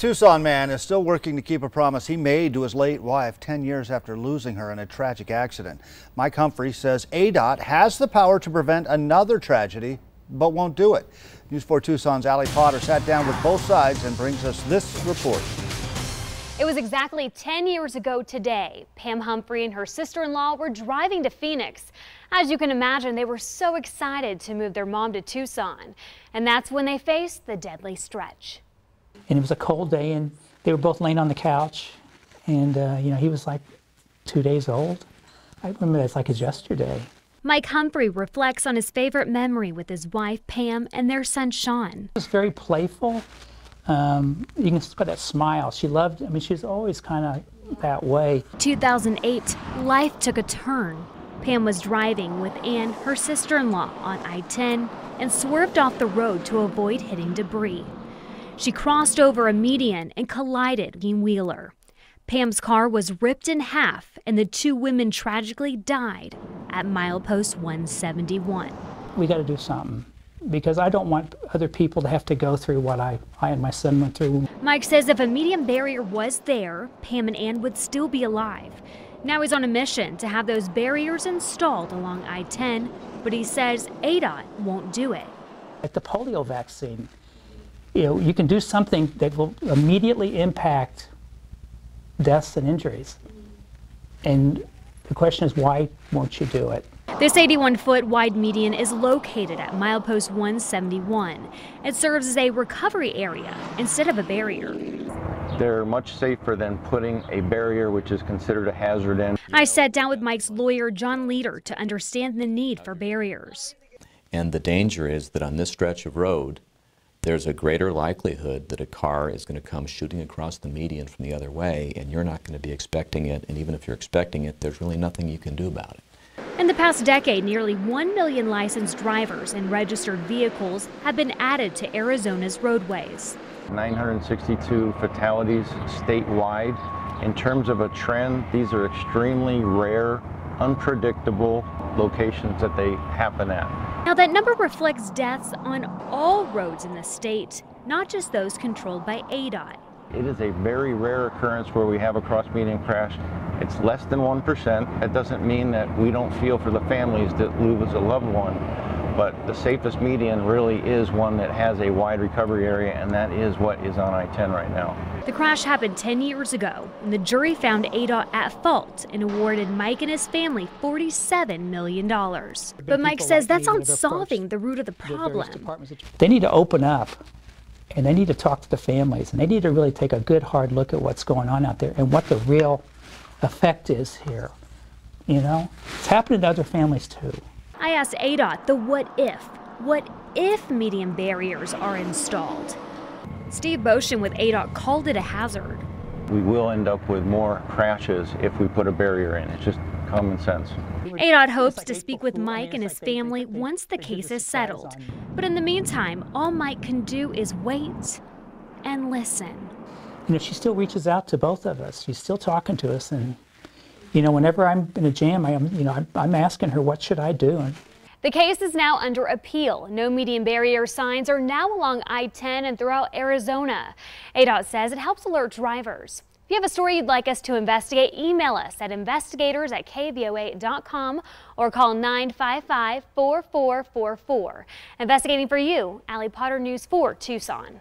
Tucson man is still working to keep a promise he made to his late wife 10 years after losing her in a tragic accident. Mike Humphrey says ADOT has the power to prevent another tragedy, but won't do it. News 4 Tucson's Allie Potter sat down with both sides and brings us this report. It was exactly 10 years ago today. Pam Humphrey and her sister-in-law were driving to Phoenix. As you can imagine, they were so excited to move their mom to Tucson. And that's when they faced the deadly stretch. And it was a cold day, and they were both laying on the couch. And, he was like 2 days old. I remember it's like it's yesterday. Mike Humphrey reflects on his favorite memory with his wife, Pam, and their son, Sean. It was very playful. You can see that smile. She loved, she was always kind of that way. 2008, life took a turn. Pam was driving with Ann, her sister-in-law, on I-10 and swerved off the road to avoid hitting debris. She crossed over a median and collided with a wheeler. Pam's car was ripped in half, and the two women tragically died at milepost 171. We got to do something, because I don't want other people to have to go through what I and my son went through. Mike says if a median barrier was there, Pam and Ann would still be alive. Now he's on a mission to have those barriers installed along I-10, but he says ADOT won't do it. Like the polio vaccine, you can do something that will immediately impact deaths and injuries. And the question is, why won't you do it? This 81-foot wide median is located at milepost 171. It serves as a recovery area instead of a barrier. They're much safer than putting a barrier, which is considered a hazard, in. I sat down with Mike's lawyer, John Leader, to understand the need for barriers. And the danger is that on this stretch of road, there's a greater likelihood that a car is going to come shooting across the median from the other way, and you're not going to be expecting it. And even if you're expecting it, there's really nothing you can do about it. In the past decade, nearly 1 million licensed drivers and registered vehicles have been added to Arizona's roadways. 962 fatalities statewide. In terms of a trend, these are extremely rare, unpredictable locations that they happen at. Now that number reflects deaths on all roads in the state, not just those controlled by ADOT. It is a very rare occurrence where we have a cross-median crash. It's less than 1%. That doesn't mean that we don't feel for the families that lose a loved one, but the safest median really is one that has a wide recovery area, and that is what is on I-10 right now. The crash happened 10 years ago, and the jury found ADOT at fault and awarded Mike and his family $47 million. But Mike says that's not solving the root of the problem. They need to open up, and they need to talk to the families, and they need to really take a good hard look at what's going on out there and what the real effect is here. It's happening to other families too. I asked ADOT the what if median barriers are installed. Steve Boshin with ADOT called it a hazard. We will end up with more crashes if we put a barrier in. It's just common sense. ADOT hopes to speak with Mike and his family once the case is settled. But in the meantime, all Mike can do is wait and listen. She still reaches out to both of us. She's still talking to us, and whenever I'm in a jam, I'm asking her, what should I do? The case is now under appeal. No median barrier signs are now along I-10 and throughout Arizona. ADOT says it helps alert drivers. If you have a story you'd like us to investigate, email us at investigators@KVOA.com or call 955-4444. Investigating for you, Allie Potter, News 4 Tucson.